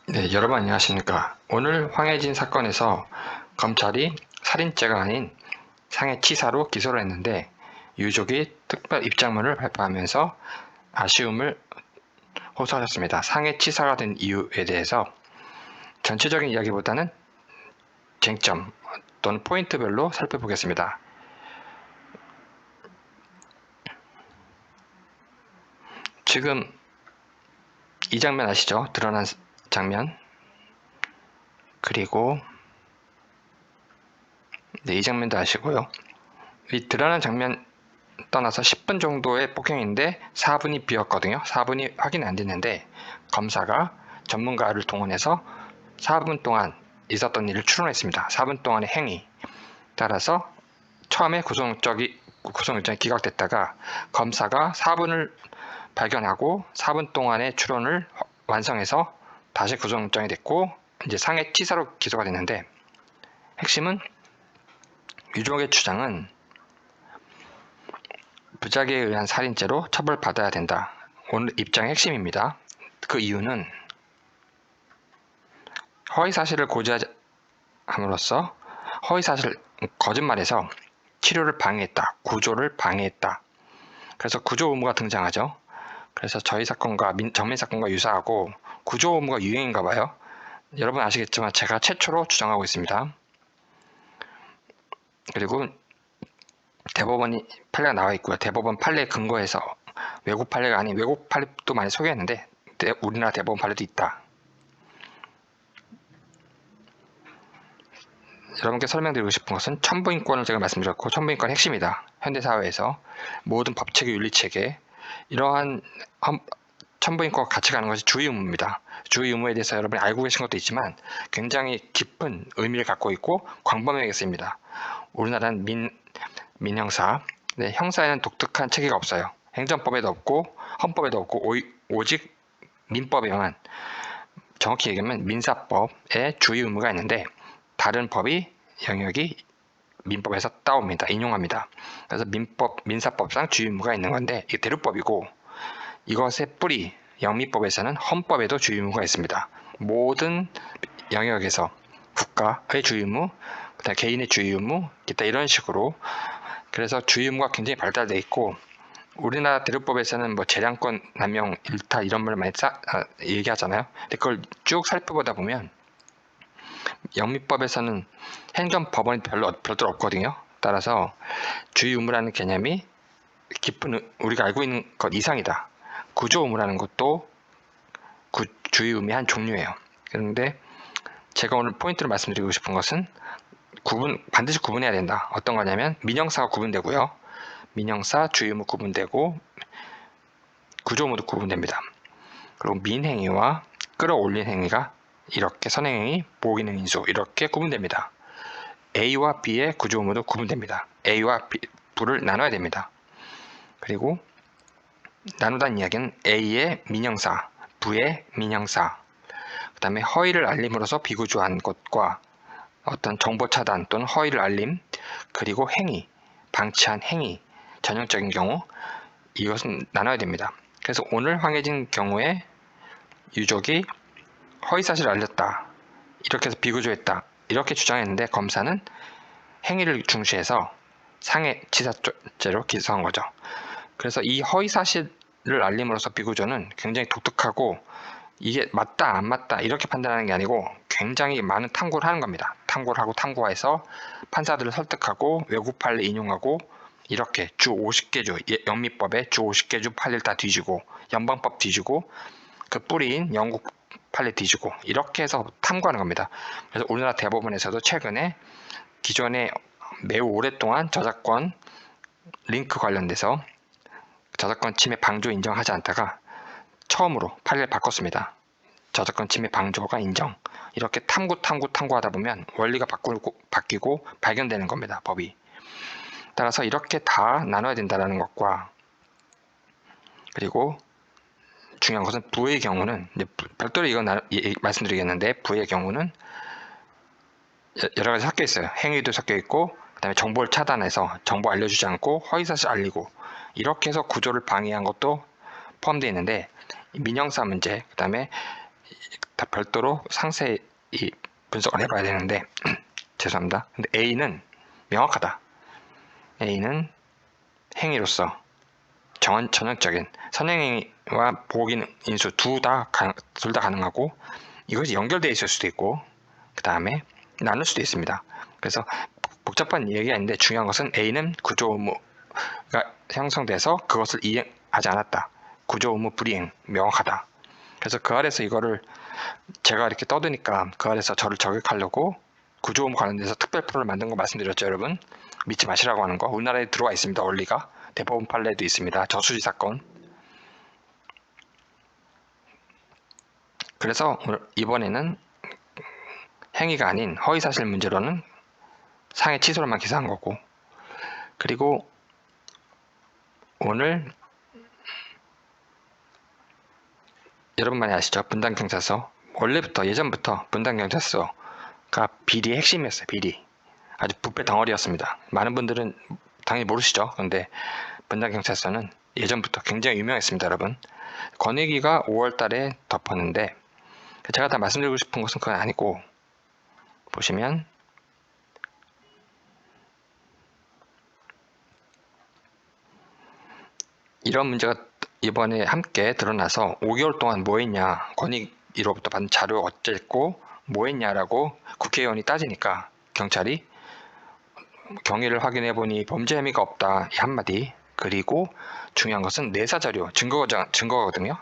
네, 여러분 안녕하십니까. 오늘 황혜진 사건에서 검찰이 살인죄가 아닌 상해치사로 기소를 했는데 유족이 특별 입장문을 발표하면서 아쉬움을 호소하셨습니다. 상해치사가 된 이유에 대해서 전체적인 이야기보다는 쟁점 또는 포인트별로 살펴보겠습니다. 지금 이 장면 아시죠? 드러난 장면. 그리고 이 장면도 아시고요. 이 드러난 장면 떠나서 10분 정도의 폭행인데 4분이 비었거든요. 4분이 확인이 안 됐는데 검사가 전문가를 동원해서 4분 동안 있었던 일을 추론했습니다. 4분 동안의 행위. 따라서 처음에 구속영장이 기각됐다가 검사가 4분을 발견하고 4분 동안의 추론을 완성해서 다시 구속영장이 됐고 이제 상해치사로 기소가 됐는데 핵심은 유족의 주장은 부작위에 의한 살인죄로 처벌받아야 된다. 오늘 입장의 핵심입니다. 그 이유는 허위사실을 고지함으로써 허위사실, 거짓말에서 치료를 방해했다. 구조를 방해했다. 그래서 구조 의무가 등장하죠. 그래서 저희 사건과 정민 사건과 유사하고 구조 의무가 유행인가 봐요. 여러분 아시겠지만 제가 최초로 주장하고 있습니다. 그리고 대법원이 판례가 나와 있고요. 대법원 판례 근거해서 외국 판례가 아닌 외국 판례도 많이 소개했는데 우리나라 대법원 판례도 있다. 여러분께 설명드리고 싶은 것은 천부인권을 제가 말씀드렸고 천부인권 핵심이다. 현대사회에서 모든 법체계 윤리체계 이러한 천부인권과 같이 가는 것이 주의 의무입니다. 주의 의무에 대해서 여러분이 알고 계신 것도 있지만 굉장히 깊은 의미를 갖고 있고 광범위하게 쓰입니다. 우리나라는 민형사, 형사에는 독특한 체계가 없어요. 행정법에도 없고 헌법에도 없고 오직 민법에만, 정확히 얘기하면 민사법에 주의 의무가 있는데 다른 법이 영역이 민법에서 따옵니다. 인용합니다. 그래서 민사법상 주의 의무가 있는 건데 이게 대륙법이고 이것의 뿌리 영미법에서는 헌법에도 주의 의무가 있습니다. 모든 영역에서 국가의 주의 의무, 그다음에 개인의 주의 의무, 기타 이런 식으로 그래서 주의 의무가 굉장히 발달되어 있고 우리나라 대륙법에서는 뭐 재량권 남용 일타 이런 말 많이 얘기하잖아요. 근데 그걸 쭉 살펴보다 보면 영미법에서는 행정법원이 별도로 없거든요. 따라서 주의 의무라는 개념이 깊은 우리가 알고 있는 것 이상이다. 구조 의무라는 것도 주의 의무의 한 종류예요. 그런데 제가 오늘 포인트로 말씀드리고 싶은 것은 반드시 구분해야 된다. 어떤 거냐면 민형사가 구분되고요. 민형사, 주의 의무 구분되고 구조 의무도 구분됩니다. 그리고 민행위와 끌어올린 행위가 이렇게 선행행위, 보호기능 인수 이렇게 구분됩니다. A와 B의 구조 의무도 구분됩니다. A와 B를 나눠야 됩니다. 그리고 나누다는 이야기는 A의 민형사, V의 민형사, 그 다음에 허위를 알림으로써 비구조한 것과 어떤 정보 차단 또는 허위를 알림, 그리고 행위, 방치한 행위, 전형적인 경우 이것은 나눠야 됩니다. 그래서 오늘 황혜진 경우에 유족이 허위사실을 알렸다, 이렇게 해서 비구조했다 이렇게 주장했는데 검사는 행위를 중시해서 상해치사죄로 기소한 거죠. 그래서 이 허위사실을 알림으로써 비구조는 굉장히 독특하고 이게 맞다 안 맞다 이렇게 판단하는 게 아니고 굉장히 많은 탐구를 하는 겁니다. 탐구를 하고 탐구해서 판사들을 설득하고 외국 판례 인용하고 이렇게 주 50개주 영미법에 주 50개주 판례를 다 뒤지고 연방법 뒤지고 그 뿌리인 영국 판례 뒤지고 이렇게 해서 탐구하는 겁니다. 그래서 우리나라 대법원에서도 최근에 기존에 매우 오랫동안 저작권 링크 관련돼서 저작권 침해 방조 인정하지 않다가 처음으로 판례를 바꿨습니다. 저작권 침해 방조가 인정. 이렇게 탐구하다 보면 원리가 바뀌고 발견되는 겁니다. 법이. 따라서 이렇게 다 나눠야 된다는 것과 그리고 중요한 것은 부의 경우는 별도로 이건 말씀드리겠는데 부의 경우는 여러 가지 섞여 있어요. 행위도 섞여 있고 그다음에 정보를 차단해서 정보 알려주지 않고 허위사실 알리고 이렇게 해서 구조를 방해한 것도 포함되어 있는데 민형사 문제 그다음에 다 별도로 상세히 분석을 해봐야 되는데 죄송합니다. 근데 A는 명확하다. A는 행위로서 전형적인 선행행위와 보호기능 인수 둘 다 가능하고 이것이 연결되어 있을 수도 있고 그 다음에 나눌 수도 있습니다. 그래서 복잡한 얘기가 있는데 중요한 것은 A는 구조 의무가 형성돼서 그것을 이행하지 않았다. 구조 의무 불이행 명확하다. 그래서 그 아래서 이거를 제가 이렇게 떠드니까 그 아래서 저를 저격하려고 구조 의무 관련돼서 특별 프로를 만든 거 말씀드렸죠, 여러분. 믿지 마시라고 하는 거. 우리나라에 들어와 있습니다. 원리가. 대법원 판례도 있습니다. 저수지 사건. 그래서 이번에는 행위가 아닌 허위사실 문제로는 상해 취소로만 기사한 거고, 그리고 오늘 여러분 많이 아시죠? 분당경찰서. 원래부터 예전부터 분당경찰서가 비리의 핵심이었어요. 비리. 아주 부패 덩어리였습니다. 많은 분들은 당연히 모르시죠. 그런데 분당경찰서는 예전부터 굉장히 유명했습니다. 여러분. 권익위가 5월 달에 덮었는데 제가 다 말씀드리고 싶은 것은 그건 아니고, 보시면 이런 문제가 이번에 함께 드러나서 5개월 동안 뭐 했냐, 권익위로부터 받은 자료 어쨌고 뭐 했냐라고 국회의원이 따지니까 경찰이 경위를 확인해 보니 범죄 혐의가 없다 이 한마디, 그리고 중요한 것은 내사자료 증거거든요.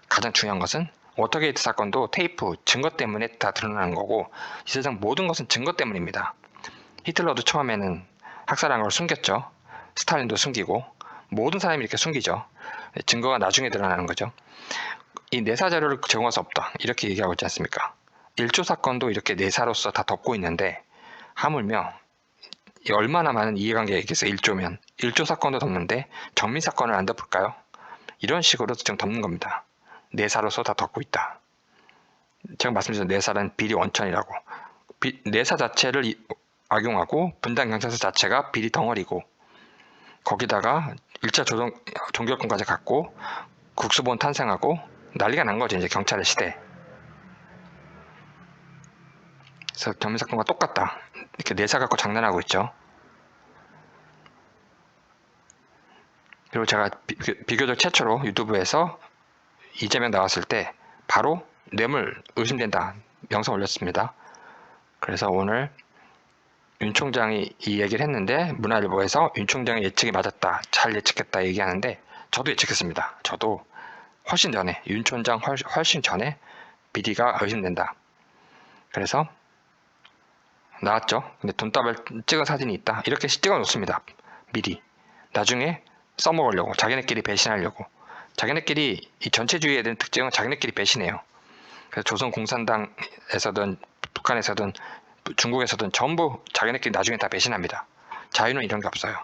가장 중요한 것은 워터게이트 사건도 테이프 증거 때문에 다 드러나는 거고 이 세상 모든 것은 증거 때문입니다. 히틀러도 처음에는 학살한 걸 숨겼죠. 스탈린도 숨기고 모든 사람이 이렇게 숨기죠. 증거가 나중에 드러나는 거죠. 이 내사 자료를 제공할 수 없다 이렇게 얘기하고 있지 않습니까? 1조 사건도 이렇게 내사로서 다 덮고 있는데 하물며 얼마나 많은 이해관계가 있겠어요. 1조면 1조 사건도 덮는데 정민 사건을 안 덮을까요? 이런 식으로 지금 덮는 겁니다. 내사로서 다 덮고 있다. 제가 말씀드린 내사는 비리 원천이라고. 내사 자체를 악용하고 분당경찰서 자체가 비리 덩어리고 거기다가 1차 종결권까지 갖고 국수본 탄생하고 난리가 난 거죠. 이제 경찰의 시대. 그래서 정민 사건과 똑같다. 이렇게 내사 갖고 장난하고 있죠. 그리고 제가 비교적 최초로 유튜브에서 이재명 나왔을 때 바로 뇌물 의심된다 영상 올렸습니다. 그래서 오늘 윤 총장이 이 얘기를 했는데 문화일보에서 윤 총장의 예측이 맞았다, 잘 예측했다 얘기하는데 저도 예측했습니다. 저도 훨씬 전에 윤 총장 훨씬 전에 비리가 의심된다. 그래서 나왔죠. 근데 돈다발 찍은 사진이 있다 이렇게 찍어 놓습니다. 미리 나중에 써먹으려고, 자기네끼리 배신하려고. 자기네끼리 이 전체주의에 대한 특징은 자기네끼리 배신해요. 그래서 조선 공산당에서든 북한에서든 중국에서든 전부 자기네끼리 나중에 다 배신합니다. 자유는 이런 게 없어요.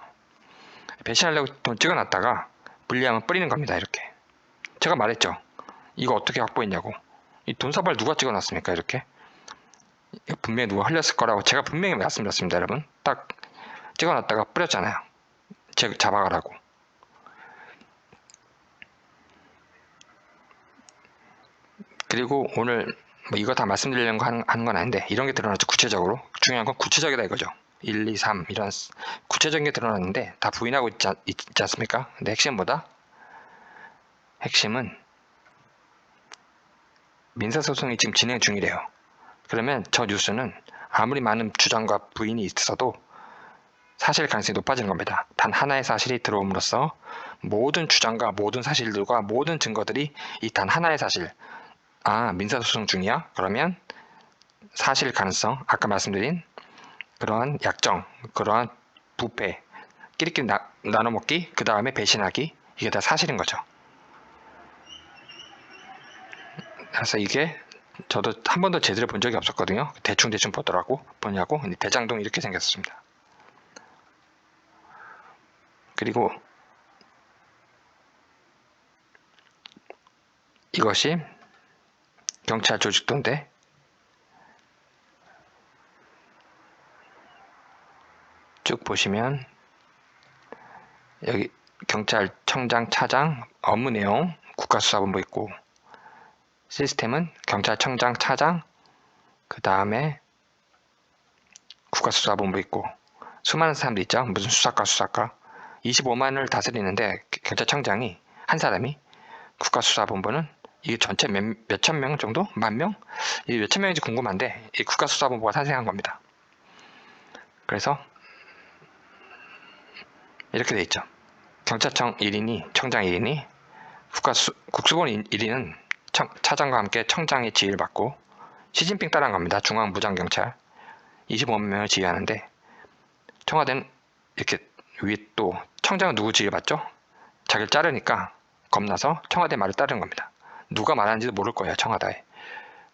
배신하려고 돈 찍어놨다가 불리하면 뿌리는 겁니다. 이렇게. 제가 말했죠. 이거 어떻게 확보했냐고. 이 돈사발 누가 찍어놨습니까? 이렇게. 분명히 누가 흘렸을 거라고 제가 분명히 말씀드렸습니다. 여러분. 딱 찍어놨다가 뿌렸잖아요. 잡아가라고. 그리고 오늘 뭐 이거 다 말씀드리려고 하는 건 아닌데 이런 게 드러났죠. 구체적으로. 중요한 건 구체적이다 이거죠. 1, 2, 3 이런 구체적인 게 드러났는데 다 부인하고 있지 않습니까? 근데 핵심은 민사소송이 지금 진행 중이래요. 그러면 저 뉴스는 아무리 많은 주장과 부인이 있어도 사실 가능성이 높아지는 겁니다. 단 하나의 사실이 들어옴으로써 모든 주장과 모든 사실들과 모든 증거들이 이 단 하나의 사실, 민사소송 중이야? 그러면 사실 가능성, 아까 말씀드린 그러한 약정, 그러한 부패, 끼리끼리 나눠먹기, 그 다음에 배신하기, 이게 다 사실인 거죠. 그래서 이게 저도 한 번도 제대로 본 적이 없었거든요. 대충 보냐고. 근데 대장동 이렇게 생겼습니다. 그리고 이것이 경찰 조직도인데 쭉 보시면 여기 경찰청장 차장 업무 내용 국가수사본부 있고 시스템은 경찰청장, 차장, 그 다음에 국가수사본부 있고 수많은 사람들 있죠. 무슨 수사과 25만을 다스리는데 경찰청장이 한 사람이, 국가수사본부는 이게 전체 몇천 명 정도? 만 명? 이 몇천 명인지 궁금한데 이 국가수사본부가 탄생한 겁니다. 그래서 이렇게 돼 있죠. 경찰청 1인이, 청장 1인이, 국수본 1인은 차장과 함께 청장의 지휘를 받고 시진핑 따라한 겁니다. 중앙무장경찰 25만 명을 지휘하는데 청와대는 이렇게 위에 또 청장은 누구 지휘를 받죠? 자기를 자르니까 겁나서 청와대 말을 따르는 겁니다. 누가 말하는지도 모를 거예요. 청와대에.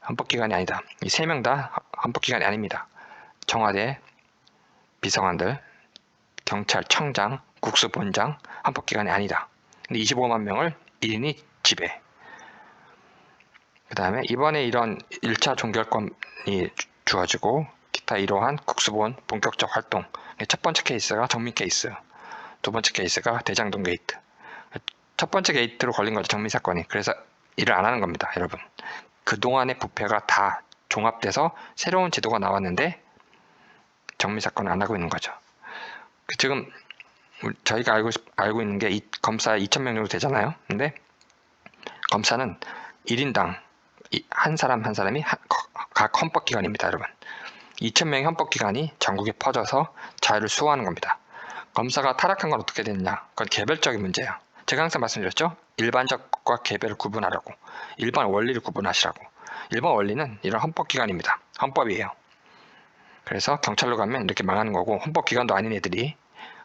헌법기관이 아니다. 이 세 명 다 헌법기관이 아닙니다. 청와대 비서관들, 경찰청장, 국수본장, 헌법기관이 아니다. 근데 25만 명을 1인이 지배. 그 다음에 이번에 이런 1차 종결권이 주어지고 기타 이러한 국수본 본격적 활동. 첫 번째 케이스가 정민 케이스, 두 번째 케이스가 대장동 게이트. 첫 번째 게이트로 걸린 거죠. 정민 사건이. 그래서 일을 안 하는 겁니다. 여러분. 그동안의 부패가 다 종합돼서 새로운 제도가 나왔는데 정민 사건을 안 하고 있는 거죠. 지금 저희가 알고 있는 게 검사 2,000명 정도 되잖아요. 근데 검사는 1인당 한 사람 한 사람이 각 헌법기관입니다. 여러분. 2,000명의 헌법기관이 전국에 퍼져서 자유를 수호하는 겁니다. 검사가 타락한 건 어떻게 됐냐? 그건 개별적인 문제예요. 제가 항상 말씀드렸죠? 일반적과 개별을 구분하라고. 일반 원리를 구분하시라고. 일반 원리는 이런 헌법기관입니다. 헌법이에요. 그래서 경찰로 가면 이렇게 망하는 거고, 헌법기관도 아닌 애들이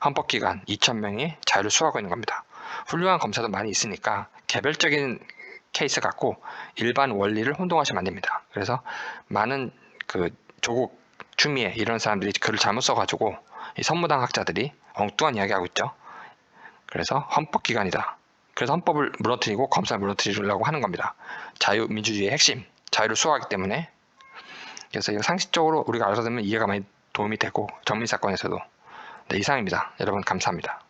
헌법기관 2,000명이 자유를 수호하고 있는 겁니다. 훌륭한 검사도 많이 있으니까 개별적인 케이스 갖고 일반 원리를 혼동하시면 안 됩니다. 그래서 많은 조국, 추미애 이런 사람들이 글을 잘못 써가지고 이 선무당 학자들이 엉뚱한 이야기하고 있죠. 그래서 헌법기관이다. 그래서 헌법을 무너뜨리고 검사를 무너뜨리려고 하는 겁니다. 자유민주주의의 핵심, 자유를 수호하기 때문에. 그래서 이거 상식적으로 우리가 알아서 되면 이해가 많이 도움이 되고, 정민 사건에서도. 네, 이상입니다. 여러분 감사합니다.